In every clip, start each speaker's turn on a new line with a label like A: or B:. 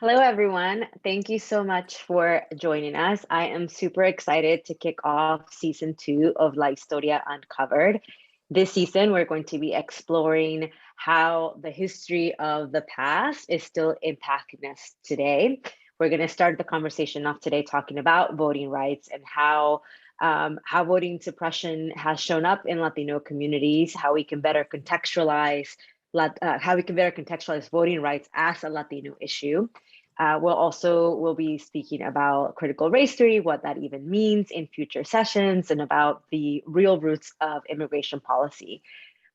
A: Hello, everyone. Thank you so much for joining us. I am super excited to kick off season 2 of La Historia Uncovered. This season, we're going to be exploring how the history of the past is still impacting us today. We're going to start the conversation off today talking about voting rights and how voting suppression has shown up in Latino communities, how we can better contextualize voting rights as a Latino issue. We'll be speaking about critical race theory, what that even means in future sessions, and about the real roots of immigration policy.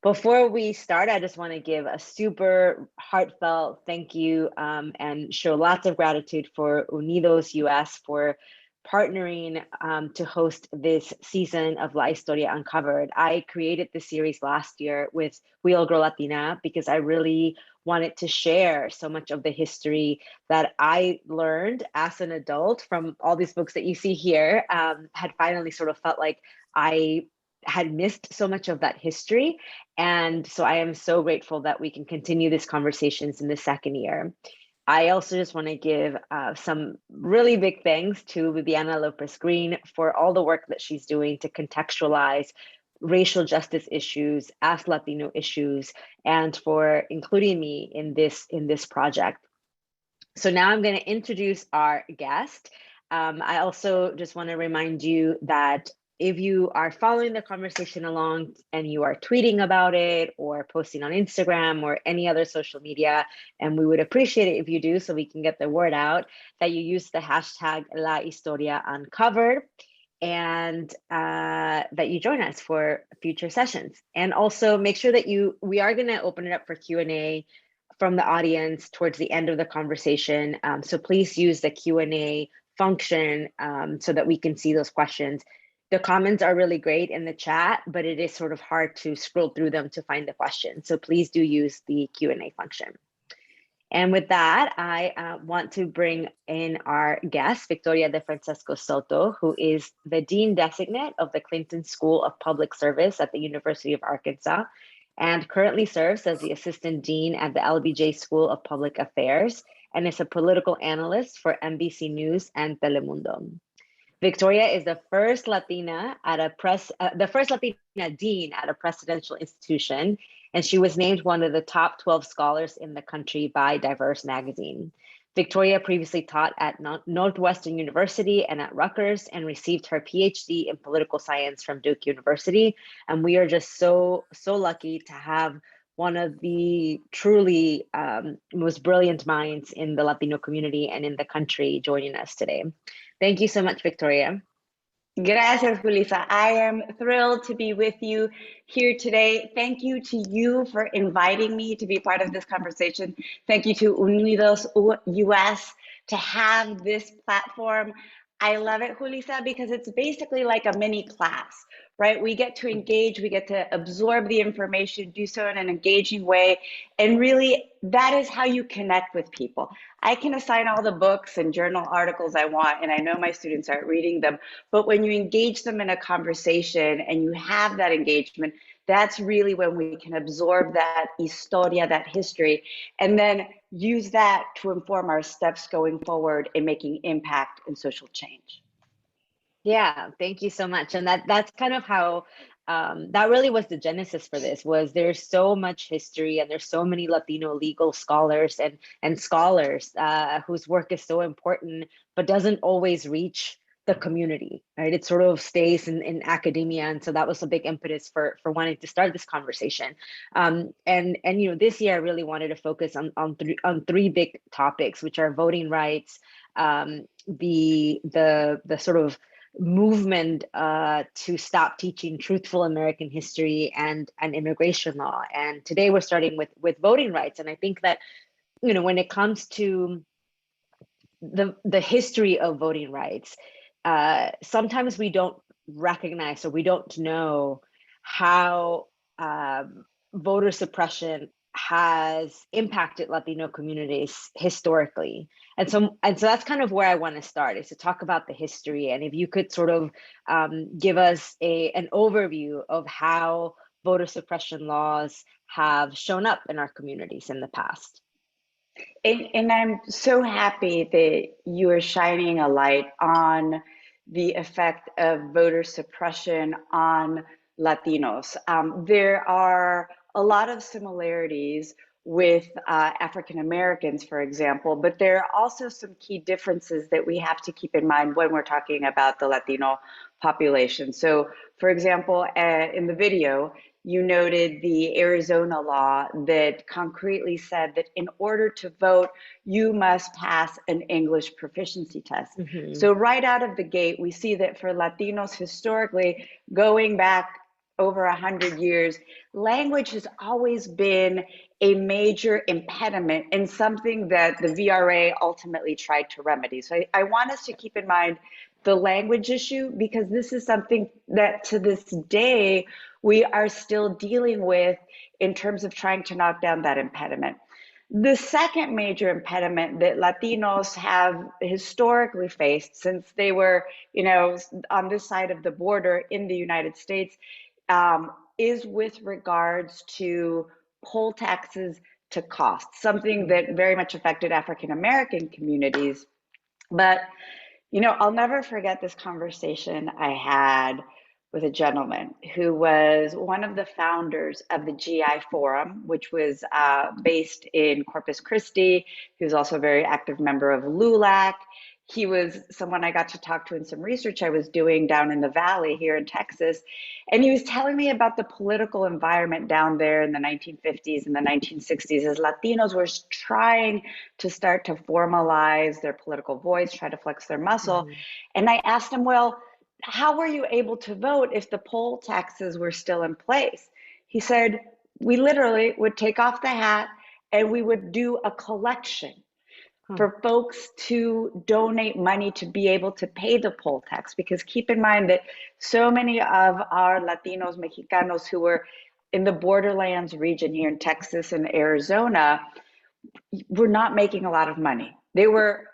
A: Before we start, I just want to give a super heartfelt thank you and show lots of gratitude for Unidos US for partnering to host this season of La Historia Uncovered. I created the series last year with We All Grow Latina because I really wanted to share so much of the history that I learned as an adult from all these books that you see here. Had finally sort of felt like I had missed so much of that history. And so I am so grateful that we can continue these conversations in the second year. I also just want to give some really big thanks to Viviana Lopez Green for all the work that she's doing to contextualize racial justice issues as Latino issues, and for including me in this project. So now I'm going to introduce our guest. I also just want to remind you that if you are following the conversation along and you are tweeting about it or posting on Instagram or any other social media, and we would appreciate it if you do so we can get the word out, that you use the hashtag La Historia Uncovered, and that you join us for future sessions. And also make sure that we are going to open it up for Q&A from the audience towards the end of the conversation. So please use the Q&A function so that we can see those questions. The comments are really great in the chat, but it is sort of hard to scroll through them to find the question. So please do use the Q&A function. And with that, I want to bring in our guest, Victoria DeFrancesco Soto, who is the Dean Designate of the Clinton School of Public Service at the University of Arkansas, and currently serves as the Assistant Dean at the LBJ School of Public Affairs, and is a political analyst for NBC News and Telemundo. Victoria is the first Latina dean at a presidential institution, and she was named one of the top 12 scholars in the country by Diverse Magazine. Victoria previously taught at Northwestern University and at Rutgers and received her PhD in political science from Duke University. And we are just so lucky to have one of the truly most brilliant minds in the Latino community and in the country joining us today. Thank you so much, Victoria.
B: Gracias, Julissa. I am thrilled to be with you here today. Thank you to you for inviting me to be part of this conversation. Thank you to Unidos US to have this platform. I love it, Julissa, because it's basically like a mini class, right? We get to engage, we get to absorb the information, do so in an engaging way. And really, that is how you connect with people. I can assign all the books and journal articles I want, and I know my students aren't reading them. But when you engage them in a conversation and you have that engagement, that's really when we can absorb that historia, that history, and then use that to inform our steps going forward in making impact and social change.
A: Yeah, thank you so much. And that's kind of how that really was the genesis for this. Was there's so much history and there's so many Latino legal scholars and scholars whose work is so important, but doesn't always reach the community, right? It sort of stays in academia, and so that was a big impetus for wanting to start this conversation. And this year I really wanted to focus on three big topics, which are voting rights, the sort of movement to stop teaching truthful American history, and immigration law. And today we're starting with voting rights. And I think that when it comes to the history of voting rights, sometimes we don't recognize or we don't know how voter suppression has impacted Latino communities historically. And so that's kind of where I want to start, is to talk about the history. And if you could sort of give us an overview of how voter suppression laws have shown up in our communities in the past.
B: And I'm so happy that you are shining a light on the effect of voter suppression on Latinos. There are a lot of similarities with African Americans, for example, but there are also some key differences that we have to keep in mind when we're talking about the Latino population. So, for example, in the video, you noted the Arizona law that concretely said that in order to vote, you must pass an English proficiency test. So right out of the gate, we see that for Latinos historically, going back over 100 years, language has always been a major impediment and something that the VRA ultimately tried to remedy. So I want us to keep in mind the language issue, because this is something that to this day we are still dealing with in terms of trying to knock down that impediment. The second major impediment that Latinos have historically faced since they were, on this side of the border in the United States, is with regards to poll taxes to cost, something that very much affected African American communities. But I'll never forget this conversation I had with a gentleman who was one of the founders of the GI Forum, which was based in Corpus Christi. He was also a very active member of LULAC. He was someone I got to talk to in some research I was doing down in the Valley here in Texas. And he was telling me about the political environment down there in the 1950s and the 1960s as Latinos were trying to start to formalize their political voice, try to flex their muscle. And I asked him, well, how were you able to vote if the poll taxes were still in place? He said, we literally would take off the hat and we would do a collection for folks to donate money to be able to pay the poll tax. Because keep in mind that so many of our Latinos, Mexicanos who were in the borderlands region here in Texas and Arizona were not making a lot of money. They were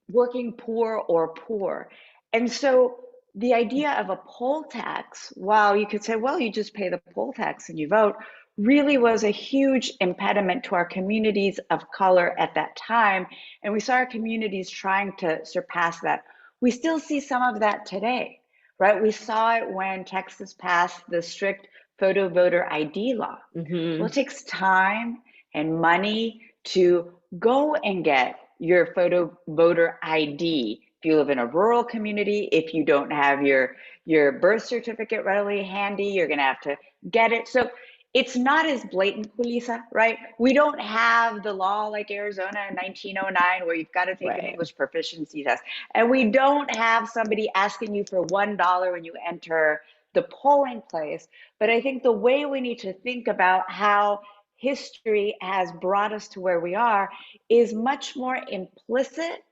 B: working poor or poor. And so the idea of a poll tax, while you could say, well, you just pay the poll tax and you vote, really was a huge impediment to our communities of color at that time. And we saw our communities trying to surpass that. We still see some of that today, right? We saw it when Texas passed the strict photo voter ID law. Well, it takes time and money to go and get your photo voter ID. If you live in a rural community, if you don't have your birth certificate readily handy, you're going to have to get it. So it's not as blatant, Julissa, right? We don't have the law like Arizona in 1909 where you've got to take an English proficiency test. And we don't have somebody asking you for $1 when you enter the polling place. But I think the way we need to think about how history has brought us to where we are is much more implicit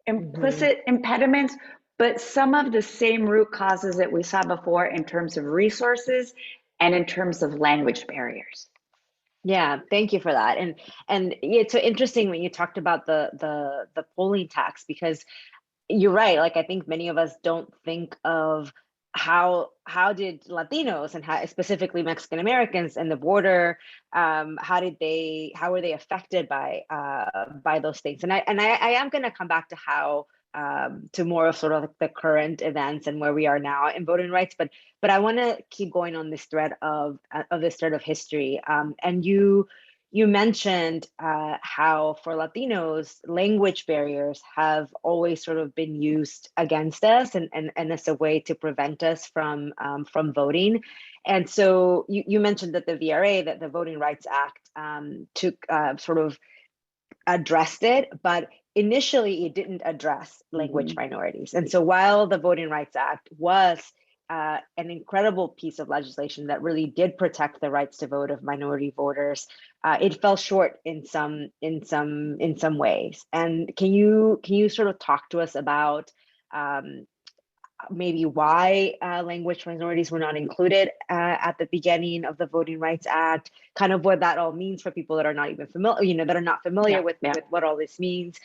B: impediments, but some of the same root causes that we saw before in terms of resources and in terms of language barriers.
A: Yeah, thank you for that. And it's so interesting when you talked about the polling tax, because you're right. Like, I think many of us don't think of how did Latinos and how specifically Mexican Americans and the border, how were they affected by those things? And I am going to come back to how to more of sort of the current events and where we are now in voting rights, but I want to keep going on this thread of history. And you mentioned how for Latinos, language barriers have always sort of been used against us and as a way to prevent us from voting. And so you mentioned that the VRA, that the Voting Rights Act, took sort of addressed it, but initially it didn't address language minorities. And so while the Voting Rights Act was an incredible piece of legislation that really did protect the rights to vote of minority voters, it fell short in some ways. And can you sort of talk to us about maybe why language minorities were not included at the beginning of the Voting Rights Act, kind of what that all means for people that are not even familiar, that are not familiar with what all this means.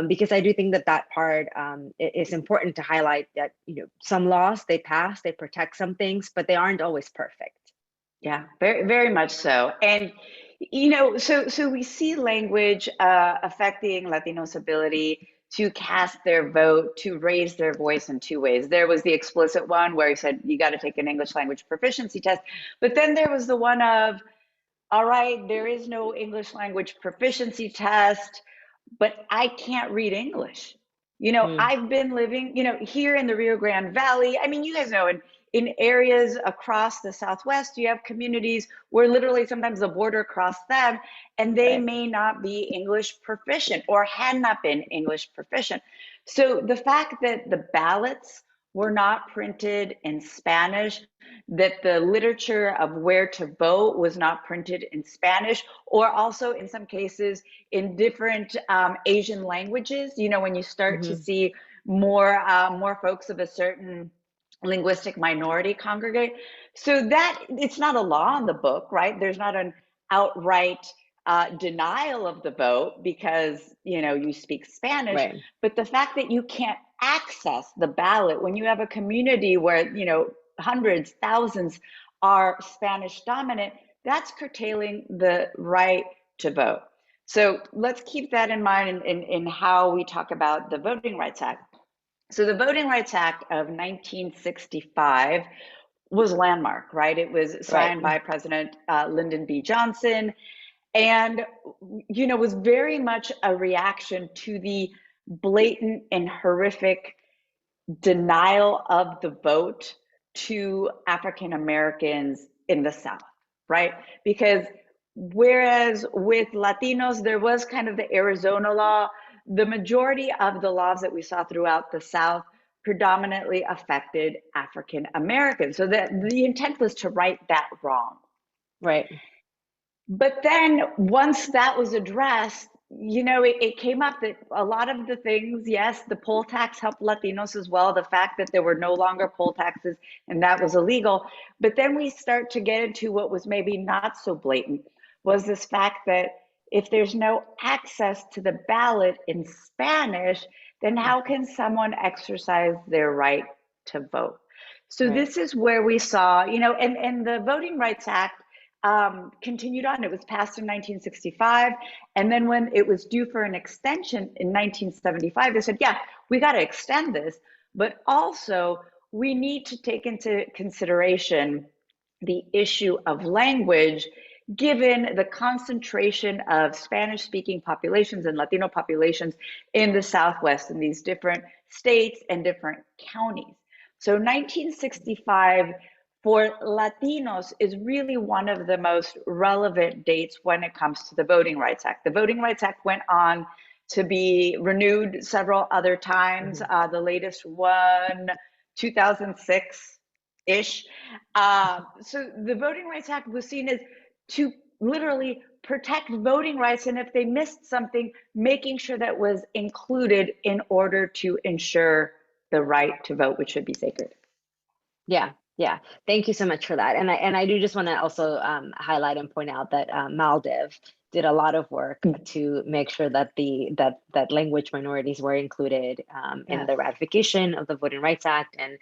A: Because I do think that part is important to highlight that, some laws, they pass, they protect some things, but they aren't always perfect.
B: Yeah, very, very much so. And So we see language affecting Latinos' ability to cast their vote, to raise their voice in two ways. There was the explicit one where he said, you got to take an English language proficiency test. But then there was the one of, all right, there is no English language proficiency test, but I can't read English. I've been living, here in the Rio Grande Valley. I mean, you guys know, in areas across the Southwest, you have communities where literally sometimes the border crossed them and they may not be English proficient or had not been English proficient. So the fact that the ballots were not printed in Spanish, that the literature of where to vote was not printed in Spanish, or also in some cases in different Asian languages. When you start to see more folks of a certain linguistic minority congregate. So that it's not a law in the book, right? There's not an outright denial of the vote because you speak Spanish, but the fact that you can't access the ballot when you have a community where hundreds, thousands are Spanish dominant, that's curtailing the right to vote. So let's keep that in mind in how we talk about the Voting Rights Act. So the Voting Rights Act of 1965 was landmark, right? It was signed by President Lyndon B. Johnson, and was very much a reaction to the blatant and horrific denial of the vote to African Americans in the South, right? Because whereas with Latinos, there was kind of the Arizona law, the majority of the laws that we saw throughout the South predominantly affected African Americans. So that the intent was to right that wrong.
A: Right.
B: But then once that was addressed, it came up that a lot of the things, yes, the poll tax helped Latinos as well, the fact that there were no longer poll taxes and that was illegal. But then we start to get into what was maybe not so blatant, was this fact that if there's no access to the ballot in Spanish, then how can someone exercise their right to vote? So this is where we saw, and the Voting Rights Act continued on. It was passed in 1965. And then when it was due for an extension in 1975, they said, yeah, we got to extend this, but also we need to take into consideration the issue of language, given the concentration of Spanish-speaking populations and Latino populations in the Southwest, in these different states and different counties. So 1965 for Latinos is really one of the most relevant dates when it comes to the Voting Rights Act. The Voting Rights Act went on to be renewed several other times. The latest one, 2006-ish. So the Voting Rights Act was seen as to literally protect voting rights, and if they missed something, making sure that was included in order to ensure the right to vote, which should be sacred.
A: Yeah. Thank you so much for that. And I do just want to also highlight and point out that Maldiv did a lot of work to make sure that that language minorities were included in the ratification of the Voting Rights Act, and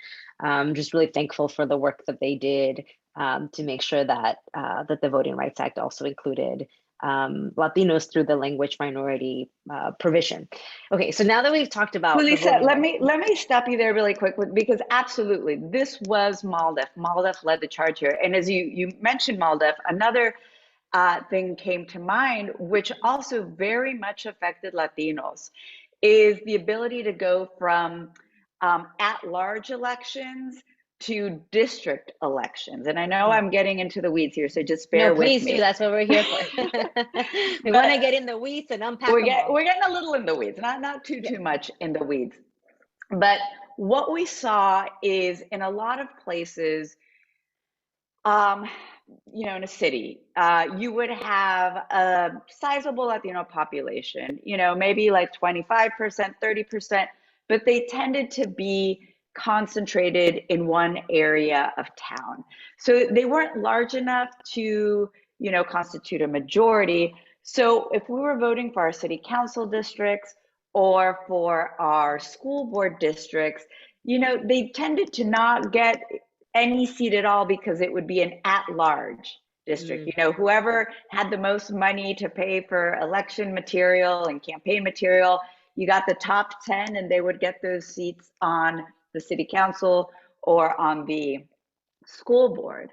A: just really thankful for the work that they did to make sure that that the Voting Rights Act also included Latinos through the language minority provision. Okay, so now that we've talked about
B: Julissa, let me stop you there really quick, because absolutely, this was Maldiv. Maldiv led the charge here, and as you mentioned Maldiv, another thing came to mind, which also very much affected Latinos, is the ability to go from at-large elections to district elections. And I know I'm getting into the weeds here, so just bear with me.
A: Please do. That's what we're here for. We want to get in the weeds and unpack
B: We're getting a little in the weeds, not too much in the weeds. But what we saw is in a lot of places, in a city, you would have a sizable Latino population, maybe like 25%, 30%, but they tended to be concentrated in one area of town. So they weren't large enough to, constitute a majority. So if we were voting for our city council districts or for our school board districts, they tended to not get any seat at all because it would be an at-large district. You know, whoever had the most money to pay for election material and campaign material, you got the top 10 and they would get those seats on the city council or on the school board.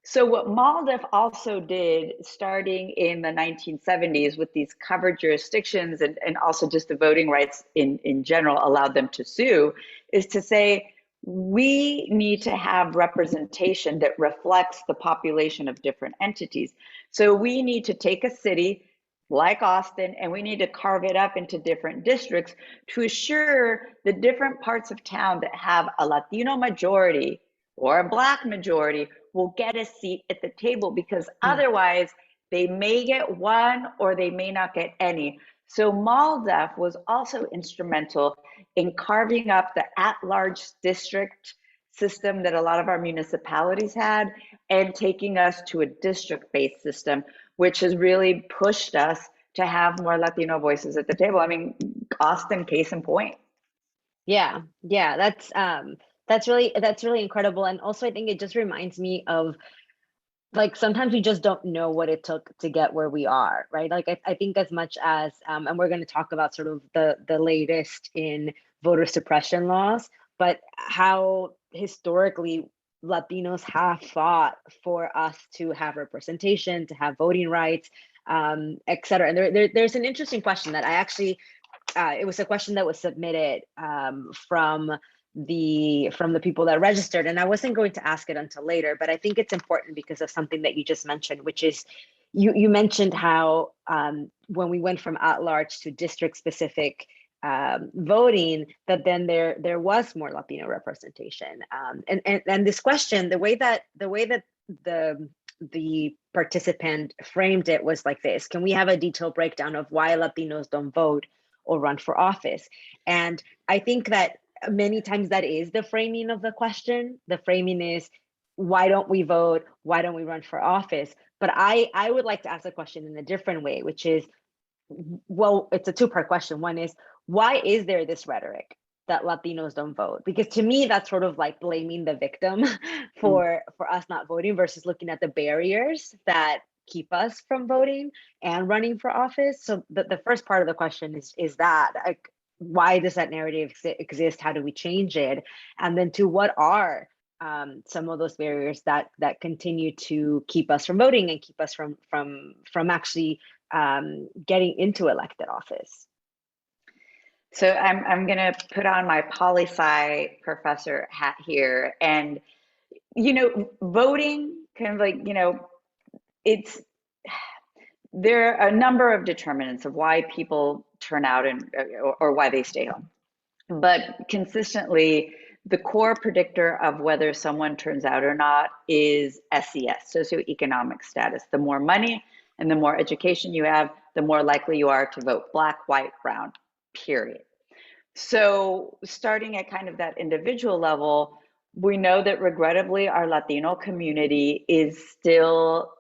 B: So what MALDEF also did, starting in the 1970s with these covered jurisdictions and also just the voting rights in general allowed them to sue, is to say, we need to have representation that reflects the population of different entities. So we need to take a city like Austin, and we need to carve it up into different districts to assure the different parts of town that have a Latino majority or a Black majority will get a seat at the table, because otherwise they may get one or they may not get any. So MALDEF was also instrumental in carving up the at-large district system that a lot of our municipalities had and taking us to a district-based system, which has really pushed us to have more Latino voices at the table. I mean, Austin, case in point.
A: Yeah, that's really incredible. And also, I think it just reminds me of, like, sometimes we just don't know what it took to get where we are, right? Like, I think as much as, and we're going to talk about sort of the latest in voter suppression laws, but how historically Latinos have fought for us to have representation, to have voting rights, et cetera. And there's an interesting question that I actually, it was a question that was submitted from the people that registered, and I wasn't going to ask it until later, but I think it's important because of something that you just mentioned, which is you mentioned how when we went from at-large to district-specific voting, that then there was more Latino representation, and this question, the way that the participant framed it was like this: can we have a detailed breakdown of why Latinos don't vote or run for office? And I think that many times that is the framing of the question. The framing is, why don't we vote? Why don't we run for office? But I would like to ask the question in a different way, which is, well, it's a two-part question. One is, why is there this rhetoric that Latinos don't vote? Because to me, that's sort of like blaming the victim for us not voting versus looking at the barriers that keep us from voting and running for office. So the first part of the question is that, like, why does that narrative exist? How do we change it? And then two, what are some of those barriers that continue to keep us from voting and keep us from actually getting into elected office?
B: So I'm going to put on my poli-sci professor hat here, and voting, kind of like, there are a number of determinants of why people turn out or why they stay home. But consistently, the core predictor of whether someone turns out or not is SES, socioeconomic status. The more money and the more education you have, the more likely you are to vote Black, white, brown, period. So starting at kind of that individual level, we know that regrettably our Latino community is still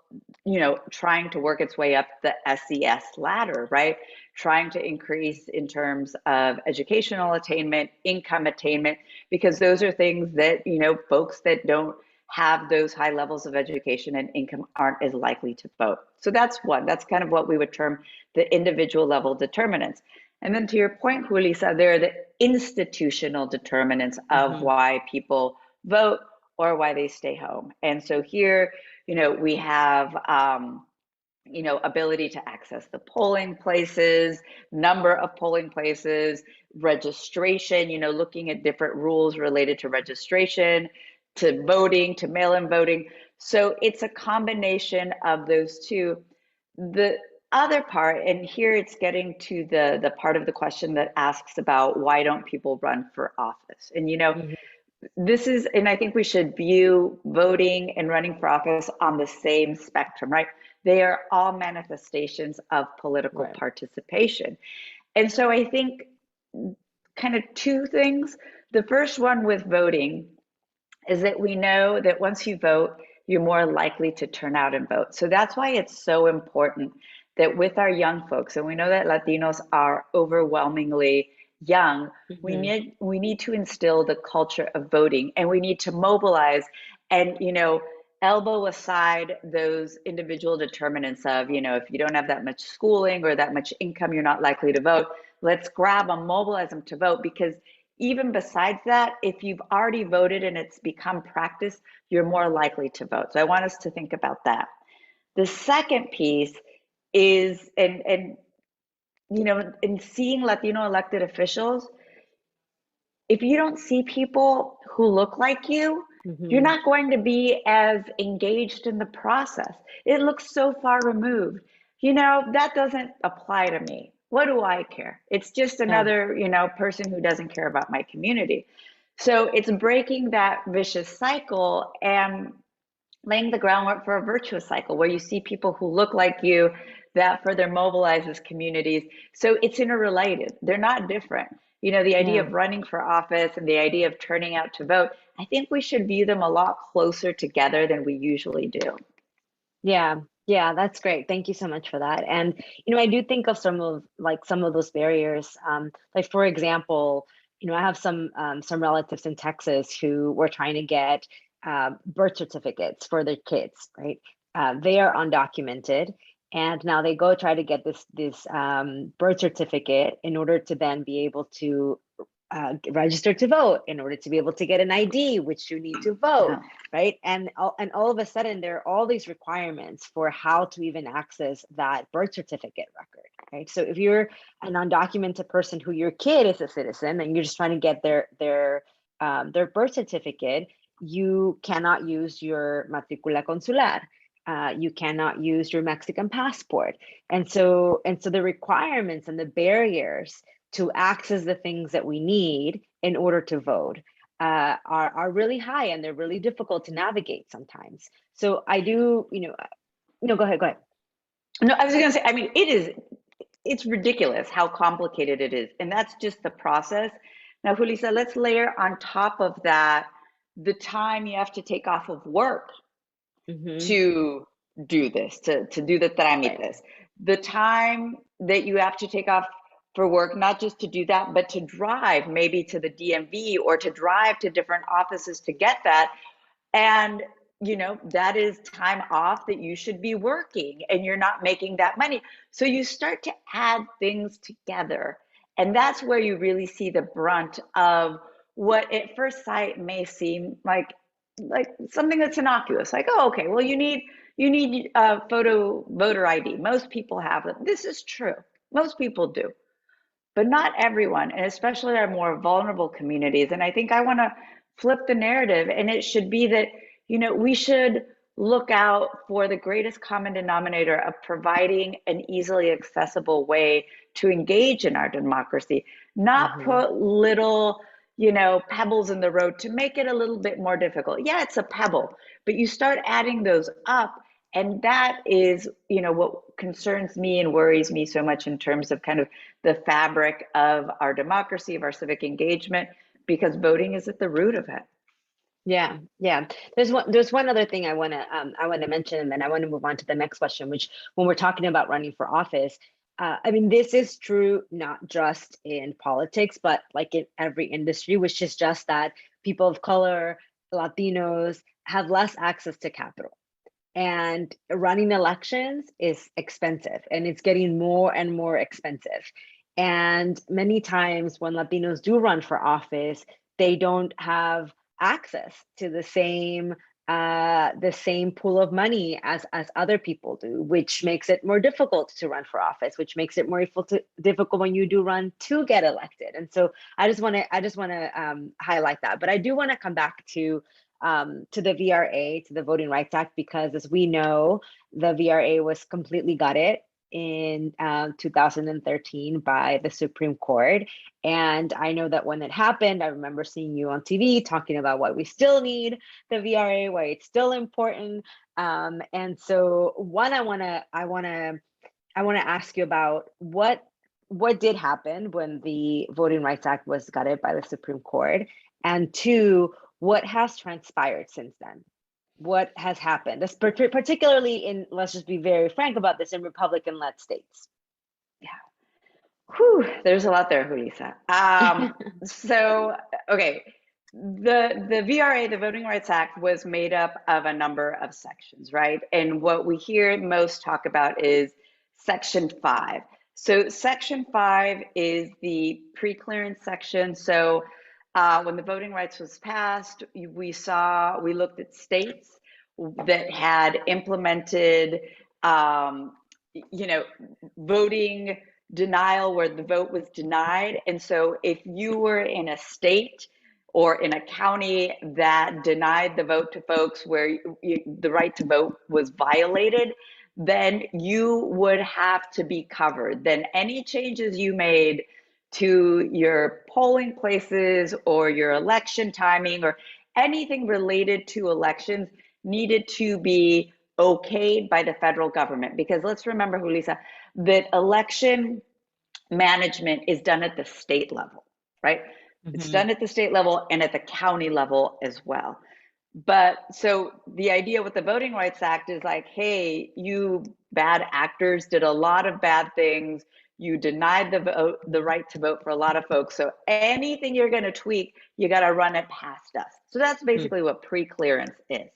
B: trying to work its way up the SES ladder, right? Trying to increase in terms of educational attainment, income attainment, because those are things that, folks that don't have those high levels of education and income aren't as likely to vote. So that's one. That's kind of what we would term the individual level determinants. And then to your point, Julissa, there are the institutional determinants of why people vote or why they stay home. And so here, we have, ability to access the polling places, number of polling places, registration, looking at different rules related to registration, to voting, to mail-in voting. So it's a combination of those two. The other part, and here it's getting to the part of the question that asks about why don't people run for office? And, this is, and I think we should view voting and running for office on the same spectrum, right? They are all manifestations of political participation. And so I think kind of two things. The first one with voting is that we know that once you vote, you're more likely to turn out and vote. So that's why it's so important that with our young folks, and we know that Latinos are overwhelmingly young, we need to instill the culture of voting, and we need to mobilize and elbow aside those individual determinants of, if you don't have that much schooling or that much income, you're not likely to vote. Let's grab them, mobilize them to vote, because even besides that, if you've already voted and it's become practice, you're more likely to vote. So I want us to think about that. The second piece is, in seeing Latino elected officials, if you don't see people who look like you, you're not going to be as engaged in the process. It looks so far removed. That doesn't apply to me. What do I care? It's just another, person who doesn't care about my community. So it's breaking that vicious cycle and laying the groundwork for a virtuous cycle where you see people who look like you, that further mobilizes communities. So it's interrelated. They're not different. The idea of running for office and the idea of turning out to vote, I think we should view them a lot closer together than we usually do.
A: Yeah, that's great. Thank you so much for that. And I do think of some of those barriers. Like for example, I have some relatives in Texas who were trying to get birth certificates for their kids, right? They are undocumented, and now they go try to get this birth certificate in order to then be able to register to vote, in order to be able to get an ID, which you need to vote, right? And all of a sudden, there are all these requiremements for how to even access that birth certificate record, right? So if you're an undocumented person who your kid is a citizen and you're just trying to get their birth certificate, you cannot use your matrícula consular. You cannot use your Mexican passport. And so the requirements and the barriers to access the things that we need in order to vote are really high, and they're really difficult to navigate sometimes. So I do, no, go ahead.
B: No, I was going to say, I mean, it's ridiculous how complicated it is. And that's just the process. Now, Julissa, let's layer on top of that the time you have to take off of work to do this, to do the trámites, the time that you have to take off for work, not just to do that, but to drive maybe to the DMV or to drive to different offices to get that. And, that is time off that you should be working, and you're not making that money. So you start to add things together. And that's where you really see the brunt of what at first sight may seem like something that's innocuous, like, oh, okay, well, you need a photo voter ID. Most people have them. This is true. Most people do, but not everyone, and especially our more vulnerable communities. And I think I want to flip the narrative, and it should be that, we should look out for the greatest common denominator of providing an easily accessible way to engage in our democracy, not put little, pebbles in the road to make it a little bit more difficult. Yeah, it's a pebble, but you start adding those up. And that is, what concerns me and worries me so much in terms of kind of the fabric of our democracy, of our civic engagement, because voting is at the root of it.
A: Yeah. There's one other thing I want to mention, and then I want to move on to the next question, which when we're talking about running for office, I mean, this is true not just in politics, but like in every industry, which is just that people of color, Latinos, have less access to capital. And running elections is expensive, and it's getting more and more expensive. And many times when Latinos do run for office, they don't have access to the same pool of money as other people do, which makes it more difficult to run for office, which makes it more difficult when you do run to get elected. And so I just want to highlight that. But I do want to come back to the VRA, to the Voting Rights Act, because as we know, the VRA was completely gutted in 2013 by the Supreme Court. And I know that when it happened, I remember seeing you on TV talking about why we still need the VRA, why it's still important. And so one, I want to ask you about what did happen when the Voting Rights Act was gutted by the Supreme Court, and two, what has transpired since then? What has happened, particularly in, let's just be very frank about this, in Republican-led states?
B: Yeah. Whew, there's a lot there, Julissa. So, okay, the VRA, the Voting Rights Act, was made up of a number of sections, right? And what we hear most talk about is Section 5. So Section 5 is the pre-clearance section. So when the voting rights was passed, we looked at states that had implemented, voting denial where the vote was denied. And so if you were in a state or in a county that denied the vote to folks where the right to vote was violated, then you would have to be covered. Then any changes you made to your polling places or your election timing or anything related to elections needed to be okayed by the federal government. Because let's remember, Julissa, that election management is done at the state level, right? It's done at the state level and at the county level as well. But so the idea with the Voting Rights Act is like, hey, you bad actors did a lot of bad things. You denied the right to vote for a lot of folks. So anything you're going to tweak, you got to run it past us. So that's basically what pre-clearance is.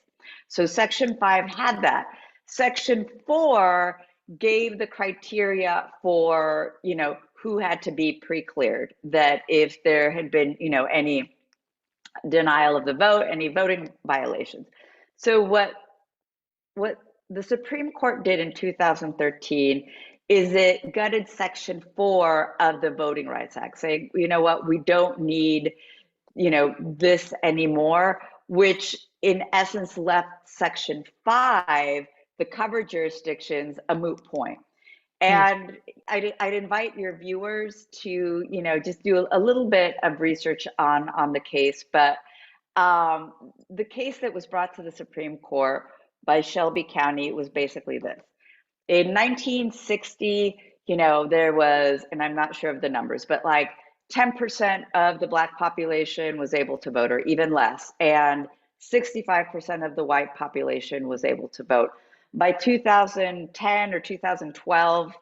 B: So Section 5 had that. Section 4 gave the criteria for, who had to be pre-cleared, that if there had been, any denial of the vote, any voting violations. So what the Supreme Court did in 2013 is it gutted Section 4 of the Voting Rights Act, saying, you know what, we don't need, this anymore, which in essence left Section 5, the covered jurisdictions, a moot point. And I'd invite your viewers to, just do a little bit of research on the case. But the case that was brought to the Supreme Court by Shelby County was basically this. In 1960, there was, and I'm not sure of the numbers, but like 10% of the Black population was able to vote, or even less. And 65% of the white population was able to vote. By 2010 or 2012,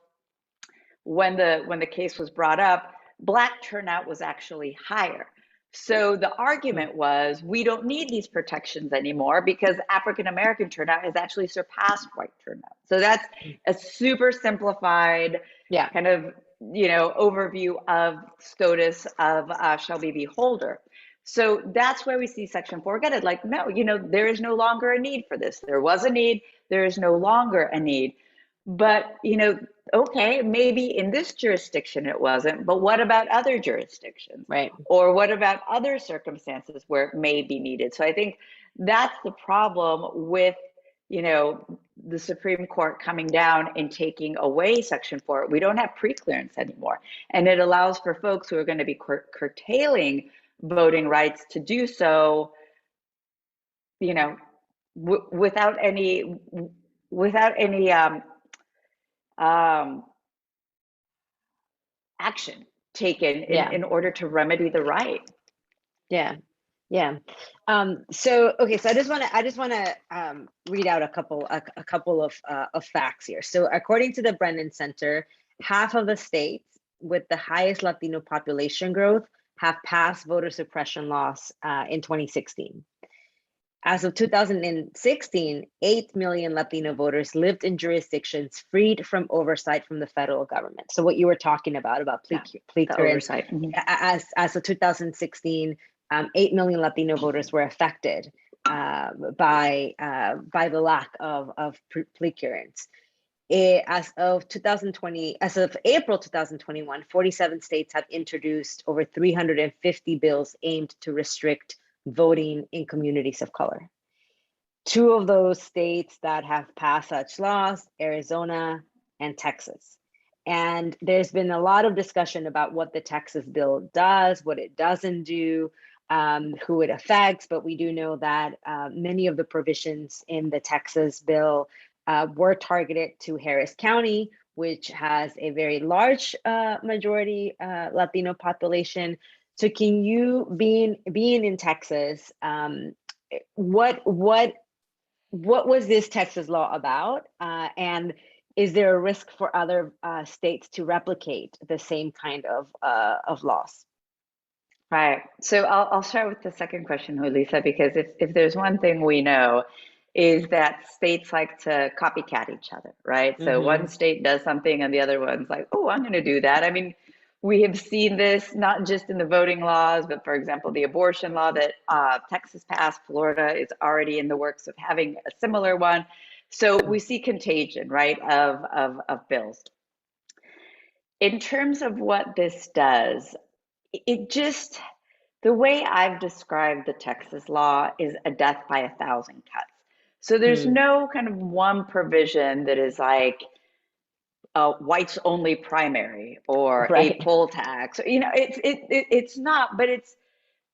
B: when the case was brought up, Black turnout was actually higher. So the argument was, we don't need these protections anymore because African American turnout has actually surpassed white turnout. So that's a super simplified kind of overview of SCOTUS of Shelby v. Holder. So that's where we see Section 4 gutted. Like, no, there is no longer a need for this. There was a need. There is no longer a need. But, okay, maybe in this jurisdiction it wasn't, but what about other jurisdictions?
A: Right.
B: Or what about other circumstances where it may be needed? So I think that's the problem with, the Supreme Court coming down and taking away Section 4. We don't have pre-clearance anymore. And it allows for folks who are going to be curtailing voting rights to do so, without any action taken in order to remedy the right.
A: Yeah. So I just want to read out a couple of facts here. So according to the Brennan Center, half of the states with the highest Latino population growth have passed voter suppression laws in 2016. As of 2016, 8 million Latino voters lived in jurisdictions freed from oversight from the federal government. So what you were talking about plea clearance, as of 2016, 8 million Latino voters were affected by the lack of plea clearance. As of April 2021, 47 states have introduced over 350 bills aimed to restrict voting in communities of color. 2 of those states that have passed such laws, Arizona and Texas. And there's been a lot of discussion about what the Texas bill does, what it doesn't do, who it affects, but we do know that many of the provisions in the Texas bill were targeted to Harris County, which has a very large majority Latino population. So can you, being in Texas, what was this Texas law about? And is there a risk for other states to replicate the same kind of laws?
B: Right. So I'll start with the second question, Julissa, because if there's one thing we know is that states like to copycat each other, right? So one
A: Mm-hmm.
B: state does something and the other one's like, oh, I'm going to do that. I mean, we have seen this not just in the voting laws, but for example, the abortion law that Texas passed, Florida is already in the works of having a similar one. So we see contagion, right, of bills. In terms of what this does, it just, the way I've described the Texas law is a death by 1,000 cuts. So there's
A: Mm.
B: no kind of one provision that is like a whites only primary or a
A: Right.
B: poll tax. It's not, but it's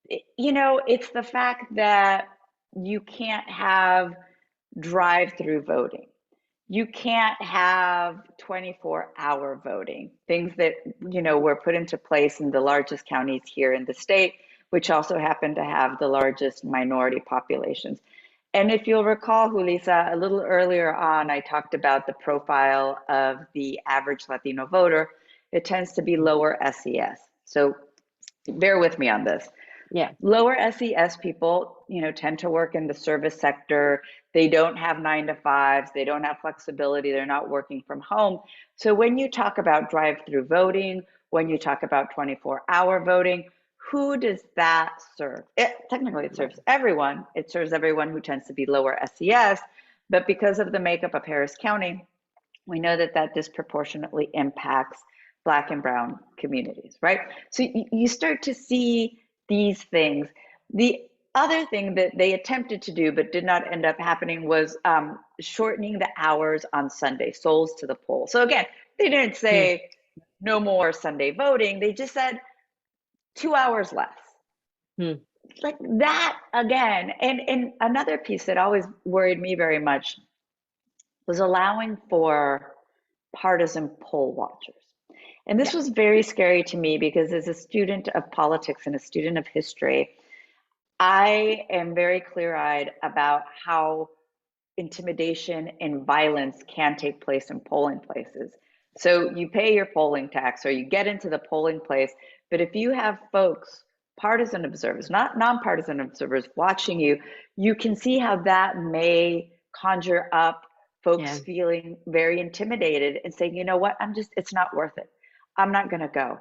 B: the fact that you can't have drive-through voting. You can't have 24-hour voting, things that, were put into place in the largest counties here in the state, which also happen to have the largest minority populations. And if you'll recall, Julissa, a little earlier on, I talked about the profile of the average Latino voter. It tends to be lower SES. So bear with me on this.
A: Yeah.
B: Lower SES people, tend to work in the service sector. They don't have 9 to 5s. They don't have flexibility. They're not working from home. So when you talk about drive-through voting, when you talk about 24-hour voting, who does that serve? Technically, it
A: Right.
B: serves everyone. It serves everyone who tends to be lower SES. But because of the makeup of Harris County, we know that that disproportionately impacts Black and Brown communities, right? So you start to see these things. The other thing that they attempted to do but did not end up happening was shortening the hours on Sunday, souls to the poll. So again, they didn't
A: Mm.
B: say no more Sunday voting. They just said 2 hours less.
A: Mm.
B: Like that again. And another piece that always worried me very much was allowing for partisan poll watchers. And this
A: Yeah.
B: was very scary to me because as a student of politics and a student of history, I am very clear-eyed about how intimidation and violence can take place in polling places. So you pay your polling tax or you get into the polling place, but if you have folks, partisan observers, not nonpartisan observers watching you, you can see how that may conjure up folks
A: Yeah.
B: feeling very intimidated and saying, you know what, it's not worth it. I'm not gonna go.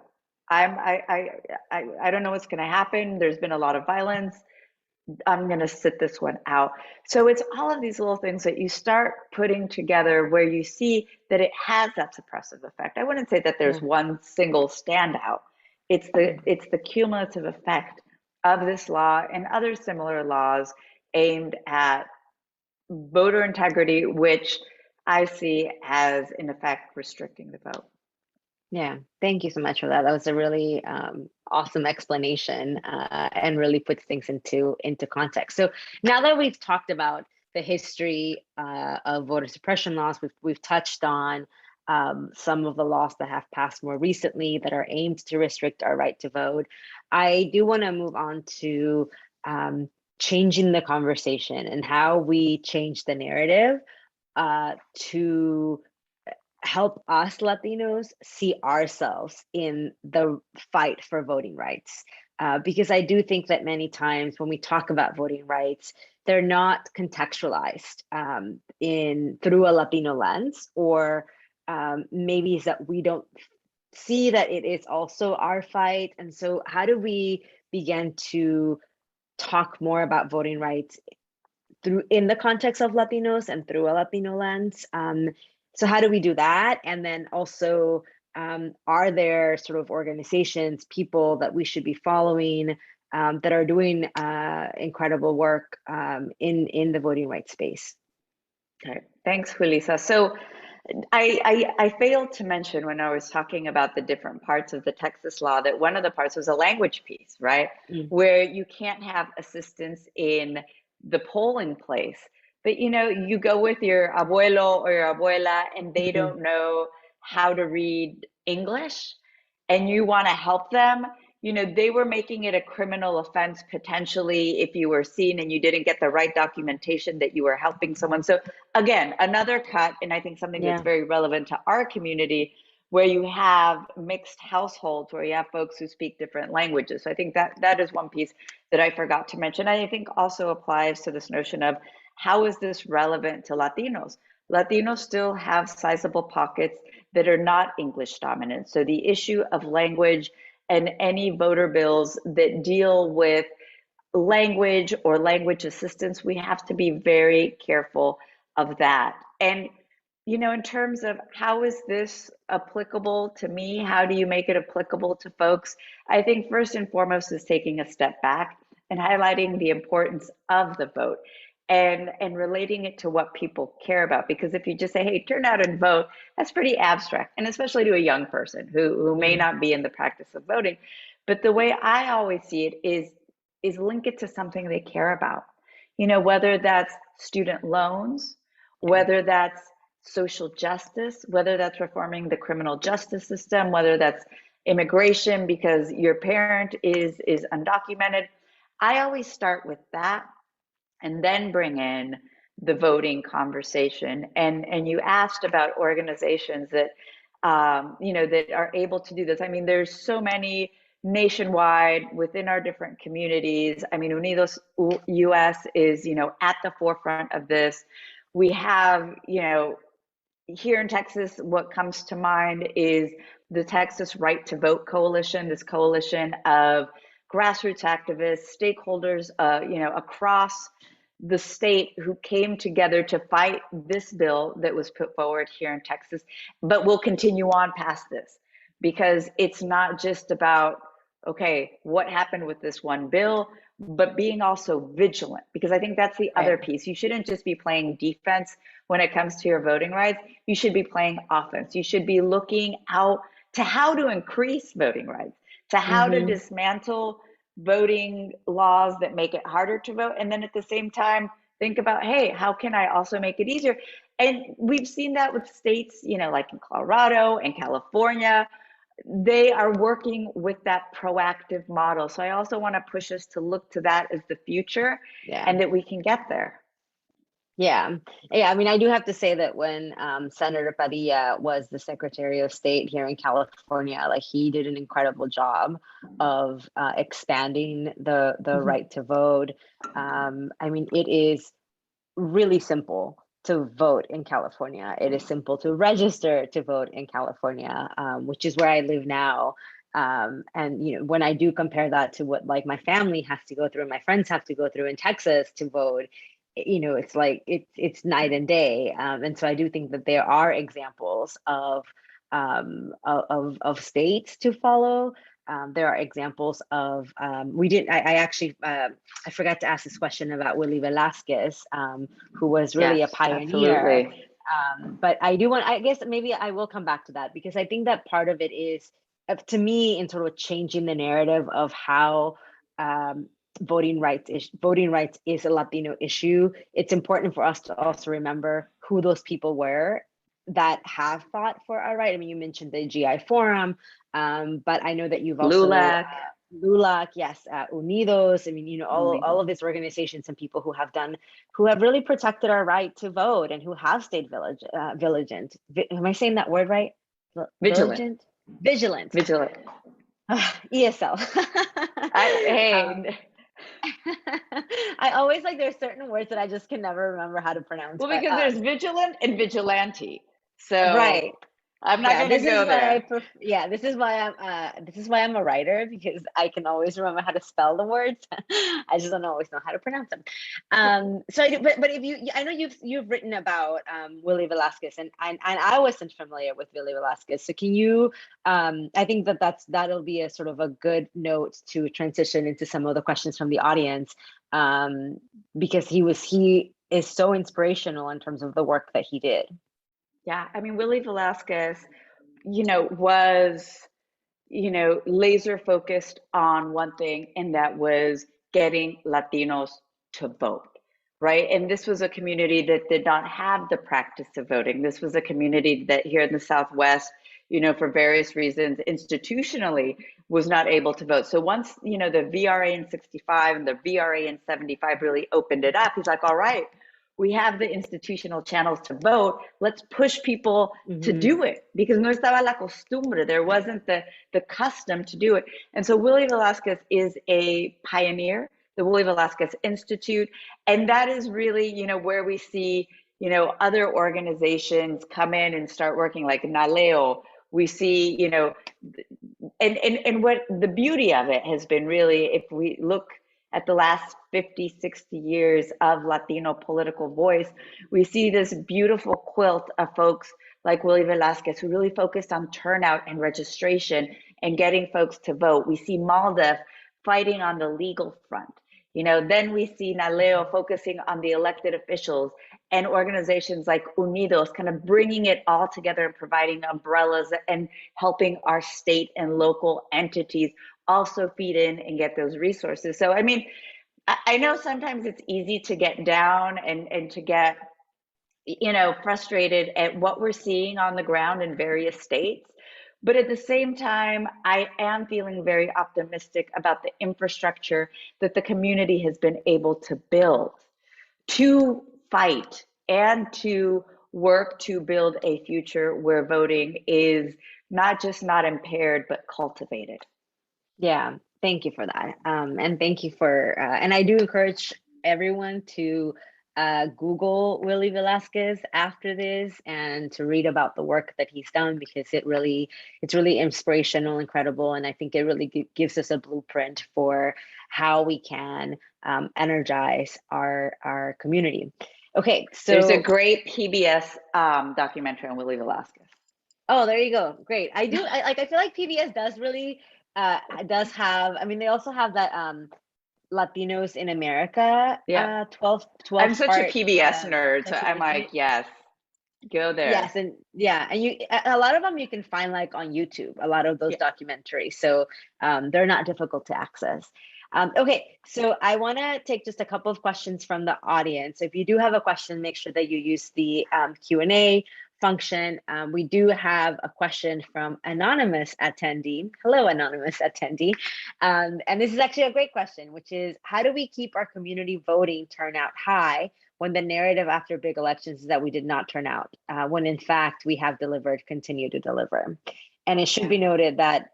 B: I don't know what's gonna happen. There's been a lot of violence. I'm going to sit this one out. So it's all of these little things that you start putting together where you see that it has that suppressive effect. I wouldn't say that there's
A: Yeah.
B: one single standout. It's the cumulative effect of this law and other similar laws aimed at voter integrity, which I see as in effect restricting the vote.
A: Yeah, thank you so much for that. That was a really awesome explanation and really puts things into context. So now that we've talked about the history of voter suppression laws, we've touched on some of the laws that have passed more recently that are aimed to restrict our right to vote. I do want to move on to changing the conversation and how we change the narrative to help us Latinos see ourselves in the fight for voting rights. Because I do think that many times when we talk about voting rights, they're not contextualized through a Latino lens, or maybe it's that we don't see that it is also our fight. And so how do we begin to talk more about voting rights in the context of Latinos and through a Latino lens? So how do we do that? And then also, are there sort of organizations, people that we should be following that are doing incredible work in the voting rights space?
B: Okay, thanks, Julissa. So I failed to mention when I was talking about the different parts of the Texas law that one of the parts was a language piece, right?
A: Mm.
B: Where you can't have assistance in the polling place. But you go with your abuelo or your abuela and they
A: Mhm.
B: don't know how to read English and you want to help them. They were making it a criminal offense potentially if you were seen and you didn't get the right documentation that you were helping someone. So again, another cut, and I think something that's
A: Yeah.
B: very relevant to our community, where you have mixed households, where you have folks who speak different languages. So I think that is one piece that I forgot to mention. I think also applies to this notion of how is this relevant to Latinos? Latinos still have sizable pockets that are not English dominant. So the issue of language and any voter bills that deal with language or language assistance, we have to be very careful of that. And, you know, in terms of how is this applicable to me, how do you make it applicable to folks? I think first and foremost is taking a step back and highlighting the importance of the vote and relating it to what people care about. Because if you just say, hey, turn out and vote, that's pretty abstract, and especially to a young person who may not be in the practice of voting. But the way I always see it is link it to something they care about. You know, whether that's student loans, whether that's social justice, whether that's reforming the criminal justice system, whether that's immigration because your parent is undocumented. I always start with that and then bring in the voting conversation. And you asked about organizations that you know, that are able to do this. I mean, there's so many nationwide within our different communities. I mean, Unidos US is, you know, at the forefront of this. We have, you know, here in Texas, what comes to mind is the Texas Right to Vote Coalition, this coalition of grassroots activists, stakeholders, you know, across the state who came together to fight this bill that was put forward here in Texas, but we'll continue on past this because it's not just about, okay, what happened with this one bill, but being also vigilant, because I think that's the other piece. You shouldn't just be playing defense when it comes to your voting rights. You should be playing offense. You should be looking out to how to increase voting rights, to how to dismantle voting laws that make it harder to vote. And then at the same time, think about, hey, how can I also make it easier? And we've seen that with states, you know, like in Colorado and California, they are working with that proactive model. So I also want to push us to look to that as the future and that we can get there.
A: Yeah. I mean, I do have to say that when Senator Padilla was the Secretary of State here in California, like he did an incredible job of expanding the right to vote. I mean, it is really simple to vote in California. It is simple to register to vote in California, which is where I live now. And you know, when I do compare that to what like my family has to go through, my friends have to go through in Texas to vote, you know, it's like it's night and day. And so I do think that there are examples of states to follow. There are examples of I actually I forgot to ask this question about Willie Velasquez, who was really a pioneer. But I do want, I guess maybe I will come back to that because I think that part of it is, to me, in sort of changing the narrative of how voting rights is a Latino issue. It's important for us to also remember who those people were that have fought for our right. I mean, you mentioned the GI Forum, but I know that you've also LULAC, yes, Unidos. I mean, you know, all of these organizations and people who have really protected our right to vote and who have stayed vigilant. Am I saying that word right?
B: Vigilant.
A: ESL. I always like, there's certain words that I just can never remember how to pronounce.
B: Well, because there's vigilant and vigilante. So
A: right.
B: I'm not going to go there.
A: This is why I'm a writer, because I can always remember how to spell the words. I just don't always know how to pronounce them. But if I know you've written about Willie Velasquez, and I wasn't familiar with Willie Velasquez. So can you? I think that'll be a sort of a good note to transition into some of the questions from the audience, because he is so inspirational in terms of the work that he did.
B: Yeah, I mean, Willie Velasquez, you know, was, you know, laser focused on one thing, and that was getting Latinos to vote, right? And this was a community that did not have the practice of voting. This was a community that here in the Southwest, you know, for various reasons, institutionally was not able to vote. So once, you know, the VRA in 65 and the VRA in 75 really opened it up, he's like, all right, we have the institutional channels to vote. Let's push people to
A: Mhm.
B: do it, because no estaba la costumbre. There wasn't the custom to do it. And so Willie Velasquez is a pioneer, the Willie Velasquez Institute. And that is really, you know, where we see, you know, other organizations come in and start working, like Naleo. We see, you know, and what the beauty of it has been, really, if we look at the last 50, 60 years of Latino political voice, we see this beautiful quilt of folks like Willie Velasquez, who really focused on turnout and registration and getting folks to vote. We see Maldef fighting on the legal front. You know, then we see Naleo focusing on the elected officials, and organizations like Unidos kind of bringing it all together and providing umbrellas and helping our state and local entities also feed in and get those resources. So, I mean, I know sometimes it's easy to get down and to get, you know, frustrated at what we're seeing on the ground in various states. But at the same time, I am feeling very optimistic about the infrastructure that the community has been able to build to fight and to work to build a future where voting is not just not impaired, but cultivated.
A: Yeah, thank you for that. And thank you for, and I do encourage everyone to Google Willie Velasquez after this and to read about the work that he's done, because it's really inspirational, incredible. And I think it really gives us a blueprint for how we can energize our community. Okay, so
B: there's a great PBS documentary on Willie Velasquez.
A: Oh, there you go. Great. I feel like PBS does really does have, I mean, they also have that Latinos in America 12
B: I'm such
A: part
B: a PBS nerd, so I'm
A: documentary.
B: like, yes, go there.
A: Yes, and yeah, and a lot of them you can find like on YouTube, a lot of those documentaries. So they're not difficult to access. Okay, so I want to take just a couple of questions from the audience. If you do have a question, make sure that you use the Q&A function. We do have a question from anonymous attendee. Hello, anonymous attendee. And this is actually a great question, which is, how do we keep our community voting turnout high when the narrative after big elections is that we did not turn out, when in fact we have delivered, continue to deliver? And it should be noted that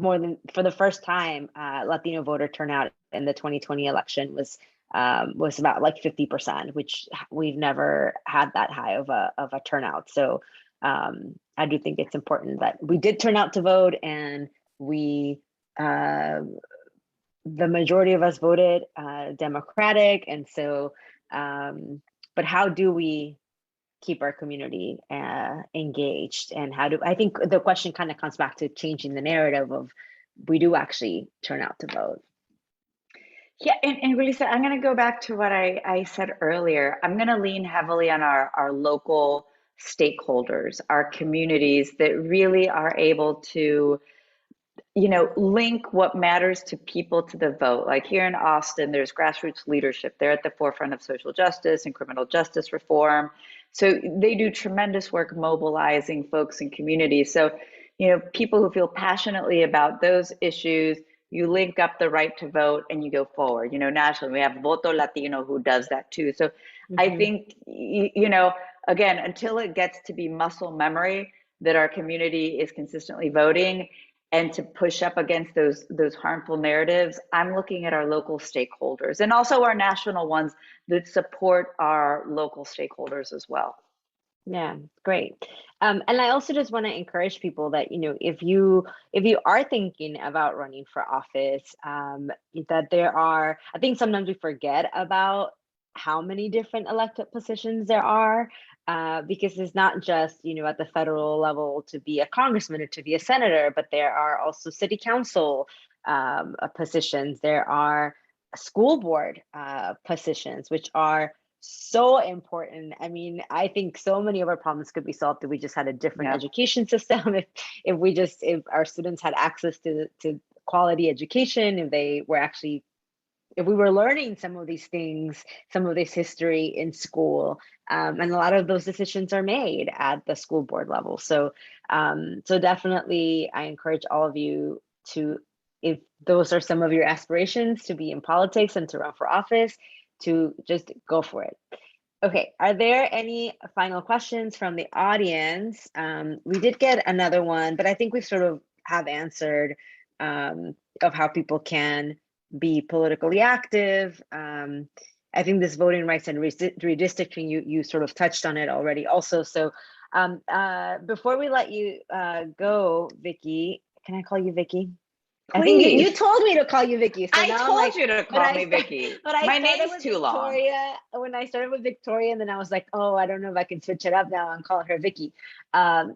A: for the first time, Latino voter turnout in the 2020 election was about like 50%, which we've never had that high of a turnout. So I do think it's important that we did turn out to vote, and we the majority of us voted Democratic. And so but how do we keep our community engaged, and I think the question kind of comes back to changing the narrative of we do actually turn out to vote.
B: Yeah, and Lisa, I'm going to go back to what I said earlier. I'm going to lean heavily on our local stakeholders, our communities that really are able to, you know, link what matters to people to the vote. Like here in Austin, there's grassroots leadership. They're at the forefront of social justice and criminal justice reform. So they do tremendous work mobilizing folks and communities. So, you know, people who feel passionately about those issues, you link up the right to vote and you go forward. You know, nationally, we have Voto Latino who does that too. So I think, you know, again, until it gets to be muscle memory that our community is consistently voting and to push up against those harmful narratives, I'm looking at our local stakeholders and also our national ones that support our local stakeholders as well.
A: Yeah, great. And I also just want to encourage people that, you know, if you are thinking about running for office, that there are, I think sometimes we forget about how many different elected positions there are, because it's not just, you know, at the federal level to be a congressman or to be a senator, but there are also city council positions. There are school board positions, which are so important. I mean, I think so many of our problems could be solved if we just had a different education system. If our students had access to quality education, if we were learning some of these things, some of this history in school, and a lot of those decisions are made at the school board level. So, so definitely, I encourage all of you to, if those are some of your aspirations to be in politics and to run for office, to just go for it. Okay, are there any final questions from the audience? We did get another one, but I think we sort of have answered of how people can be politically active. I think this voting rights and redistricting, you sort of touched on it already also. So before we let you go, Vicky, can I call you Vicky?
B: Please.
A: I think you told me to call you Vicky. So
B: I
A: now
B: told
A: like,
B: you to call me Vicky.
A: But I
B: My
A: started
B: name's
A: with
B: too long.
A: Victoria. When I started with Victoria, and then I was like, oh, I don't know if I can switch it up now and call her Vicky. But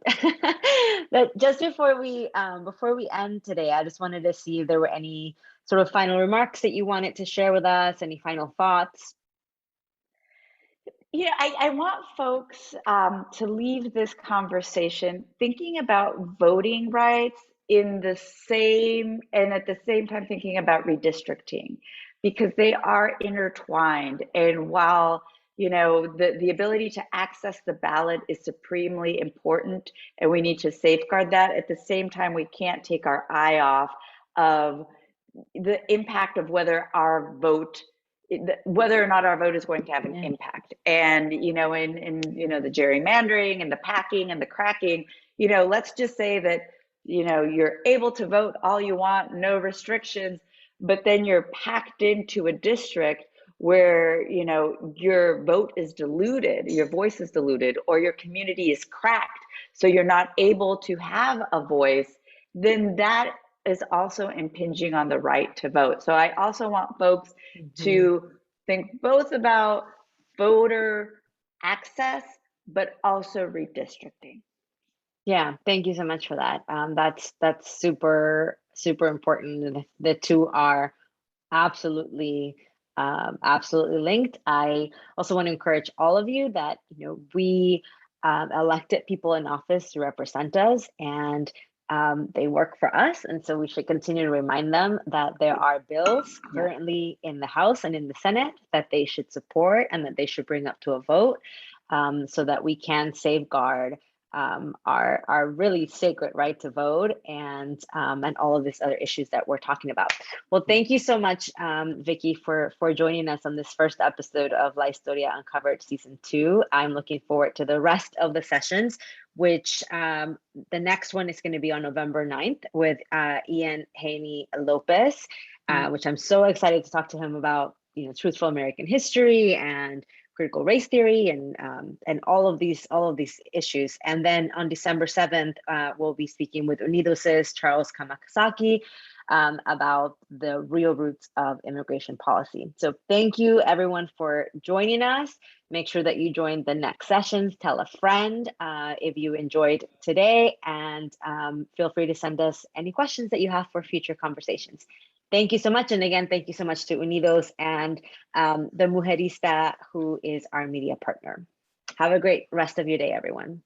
A: just before we end today, I just wanted to see if there were any sort of final remarks that you wanted to share with us, any final thoughts.
B: Yeah, I want folks to leave this conversation thinking about voting rights in the same, and at the same time thinking about redistricting, because they are intertwined. And while, you know, the ability to access the ballot is supremely important, and we need to safeguard that, at the same time, we can't take our eye off of the impact of whether or not our vote is going to have an impact. And, you know, in you know, the gerrymandering and the packing and the cracking, you know, let's just say that, you know, you're able to vote all you want, no restrictions, but then you're packed into a district where, you know, your vote is diluted, your voice is diluted, or your community is cracked, so you're not able to have a voice, then that is also impinging on the right to vote. So I also want folks to think both about voter access, but also redistricting.
A: Yeah, thank you so much for that. That's super important. The two are absolutely linked. I also want to encourage all of you that, you know, we elected people in office to represent us, and they work for us, and so we should continue to remind them that there are bills currently in the House and in the Senate that they should support and that they should bring up to a vote, so that we can safeguard our really sacred right to vote, and all of these other issues that we're talking about. Well, thank you so much, Vicky, for joining us on this first episode of La Historia Uncovered Season 2. I'm looking forward to the rest of the sessions, which the next one is going to be on November 9th with Ian Haney Lopez, which I'm so excited to talk to him about, you know, truthful American history and critical race theory and all of these issues. And then on December 7th, we'll be speaking with Unidos's Charles Kamakasaki about the real roots of immigration policy. So thank you everyone for joining us. Make sure that you join the next sessions. Tell a friend if you enjoyed today, and feel free to send us any questions that you have for future conversations. Thank you so much. And again, thank you so much to Unidos and the Mujerista, who is our media partner. Have a great rest of your day, everyone.